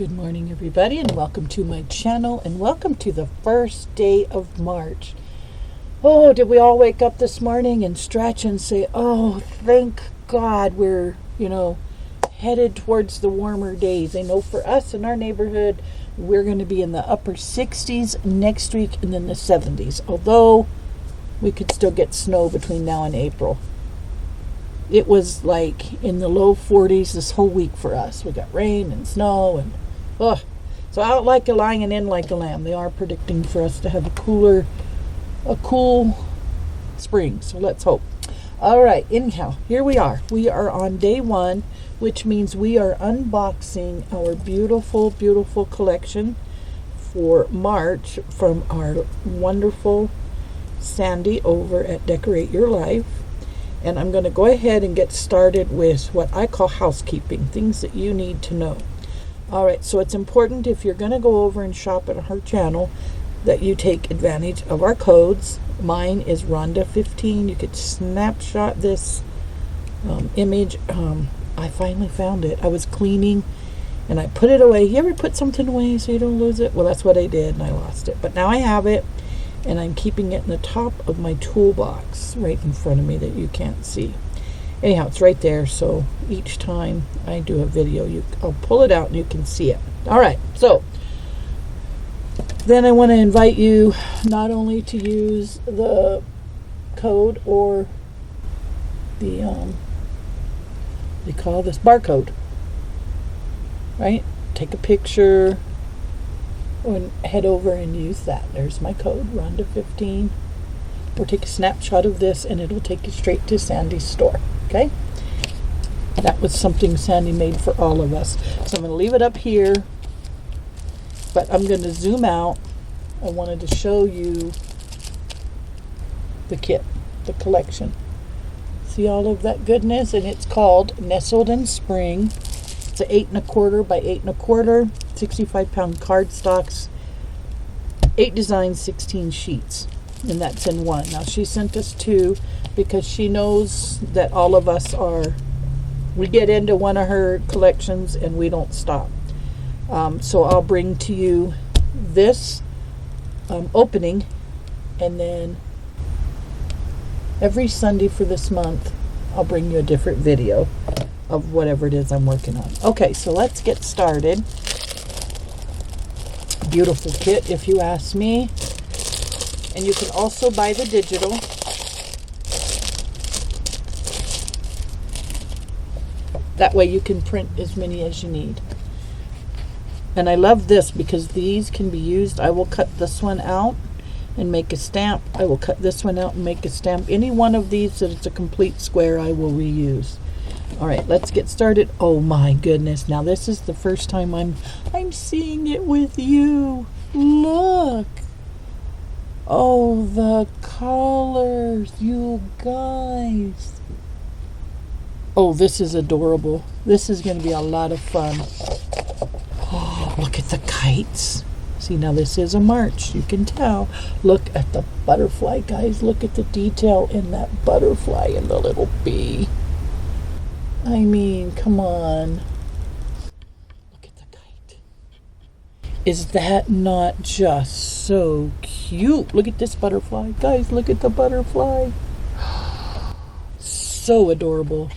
Good morning, everybody, and welcome to my channel, and welcome to the first day of March. Oh, did we all wake up this morning and stretch and say, oh, thank God we're, headed towards the warmer days. I know for us in our neighborhood, we're going to be in the upper 60s next week and then the 70s, although we could still get snow between now and April. It was like in the low 40s this whole week for us. We got rain and snow and so out like a lion, in like a lamb. They are predicting for us to have a cool spring. So let's hope. All right, anyhow, here we are. We are on day one, which means we are unboxing our beautiful, beautiful collection for March from our wonderful Sandi over at Decorate Your Life. And I'm going to go ahead and get started with what I call housekeeping, things that you need to know. All right, so it's important if you're going to go over and shop at her channel that you take advantage of our codes. Mine is Rhonda15. You could snapshot this image. I finally found it. I was cleaning and I put it away. You ever put something away so you don't lose it? Well, that's what I did, and I lost it. But now I have it, and I'm keeping it in the top of my toolbox right in front of me that you can't see. Anyhow, it's right there, so each time I do a video, I'll pull it out and you can see it. All right, so then I want to invite you not only to use the code or the, they call this barcode, right? Take a picture and head over and use that. There's my code, Rhonda15. Or take a snapshot of this and it'll take you straight to Sandi's store. Okay? That was something Sandi made for all of us. So I'm going to leave it up here, but I'm going to zoom out. I wanted to show you the kit, the collection. See all of that goodness? And it's called Nestled in Spring. It's a 8 1/4 by 8 1/4, 65-pound cardstocks, 8 designs, 16 sheets. And that's in one. Now she sent us 2 because she knows that all of us we get into one of her collections and we don't stop. So I'll bring to you this opening, and then every Sunday for this month I'll bring you a different video of whatever it is I'm working on. Okay, so let's get started. Beautiful kit, if you ask me. And you can also buy the digital. That way you can print as many as you need. And I love this because these can be used. I will cut this one out and make a stamp. I will cut this one out and make a stamp. Any one of these that it's a complete square, I will reuse. All right, let's get started. Oh my goodness. Now this is the first time I'm seeing it with you. Look. Oh, the colors, you guys. Oh, this is adorable. This is going to be a lot of fun. Oh, look at the kites. See, now this is a March, you can tell. Look at the butterfly, guys. Look at the detail in that butterfly and the little bee. I mean, come on. Is that not just so cute? Look at this butterfly. Guys, look at the butterfly. So adorable.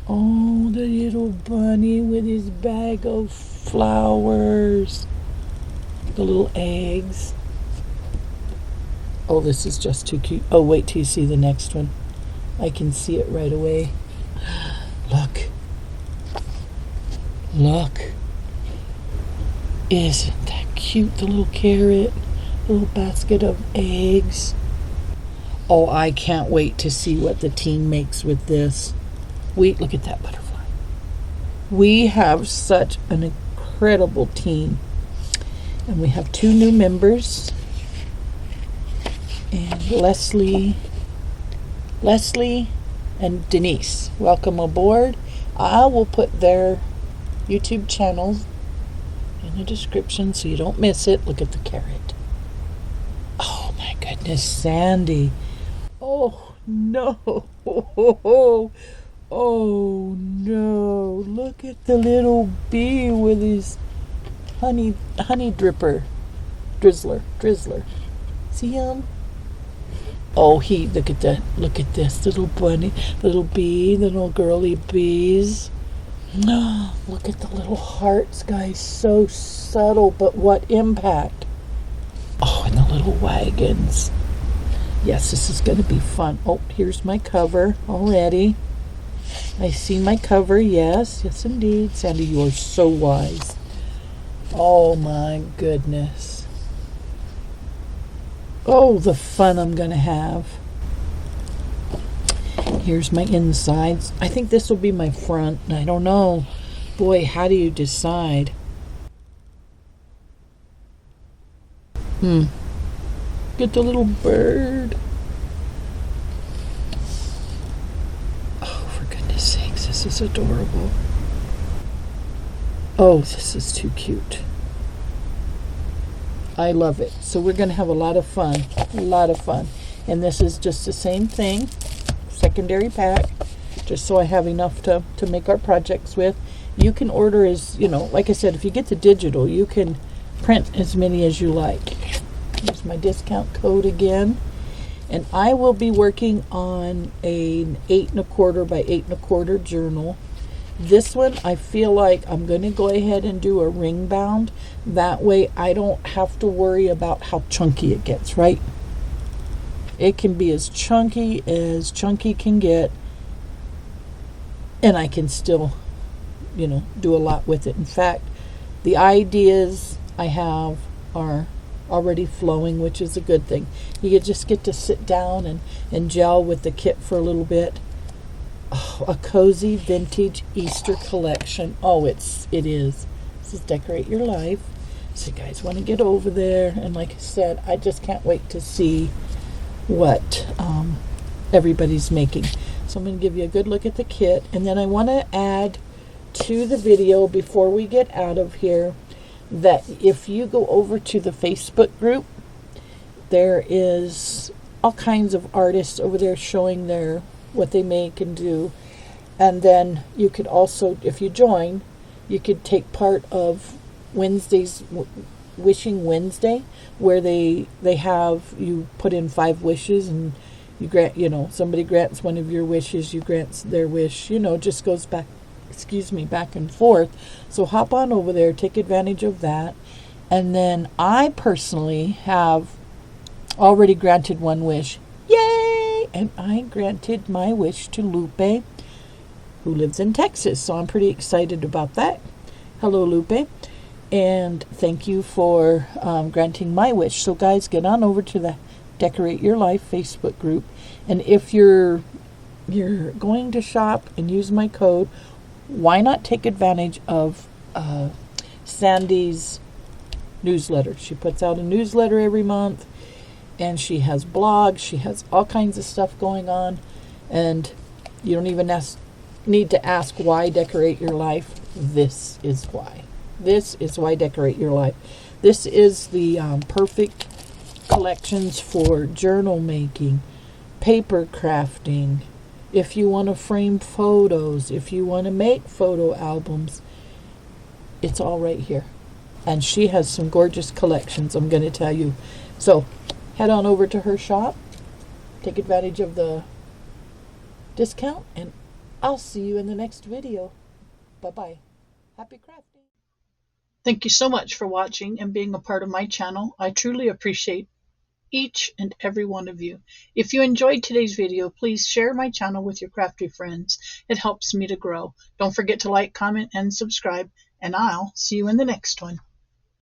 Oh, the little bunny with his bag of flowers. The little eggs. Oh, this is just too cute. Oh, wait till you see the next one. I can see it right away. Look. Look. Isn't that cute? The little carrot, the little basket of eggs. Oh, I can't wait to see what the team makes with this. Look at that butterfly. We have such an incredible team. And we have 2 new members. And Leslie and Denise. Welcome aboard. I will put their YouTube channels in the description so you don't miss it. Look at the carrot. Oh my goodness, Sandi. Oh no. Oh no, look at the little bee with his honey drizzler. See him? Oh, look at that. Look at this little bunny, little bee, the little girly bees. Look at the little hearts, guys. So subtle, but what impact. Oh, and the little wagons. Yes, this is going to be fun. Oh, here's my cover already. I see my cover. Yes, yes indeed. Sandi, you are so wise. Oh my goodness. Oh, the fun I'm going to have. Here's my insides. I think this will be my front. I don't know. Boy, how do you decide? Get the little bird. Oh, for goodness sakes, this is adorable. Oh, this is too cute. I love it. So we're going to have a lot of fun. A lot of fun. And this is just the same thing. Secondary pack. Just so I have enough to make our projects with. You can order as, like I said, if you get the digital, you can print as many as you like. Here's my discount code again. And I will be working on an 8 1/4 by 8 1/4 journal. This one, I feel like I'm going to go ahead and do a ring bound. That way I don't have to worry about how chunky it gets, right? It can be as chunky can get. And I can still, do a lot with it. In fact, the ideas I have are already flowing, which is a good thing. You just get to sit down and gel with the kit for a little bit. Oh, a cozy vintage Easter collection. Oh, it is. This is Decorate Your Life. So you guys want to get over there. And like I said, I just can't wait to see what everybody's making. So I'm going to give you a good look at the kit. And then I want to add to the video before we get out of here that if you go over to the Facebook group, there is all kinds of artists over there showing what they make and do. And then you could also, if you join, you could take part of Wednesday's Wishing Wednesday, where they have you put in 5 wishes and you grant, somebody grants one of your wishes, you grant their wish, just goes back and forth. So hop on over there, take advantage of that. And then I personally have already granted one wish. Yay! And I granted my wish to Lupe, who lives in Texas. So I'm pretty excited about that. Hello, Lupe. And thank you for granting my wish. So guys, get on over to the Decorate Your Life Facebook group. And if you're going to shop and use my code, why not take advantage of Sandi's newsletter? She puts out a newsletter every month, and she has blogs. She has all kinds of stuff going on, and you don't even need to ask why Decorate Your Life. This is why. This is why Decorate Your Life. This is the perfect collections for journal making, paper crafting. If you want to frame photos, if you want to make photo albums, it's all right here. And she has some gorgeous collections, I'm going to tell you. So head on over to her shop, take advantage of the discount, and I'll see you in the next video. Bye-bye. Happy crafting. Thank you so much for watching and being a part of my channel. I truly appreciate each and every one of you. If you enjoyed today's video, please share my channel with your crafty friends. It helps me to grow. Don't forget to like, comment, and subscribe, and I'll see you in the next one.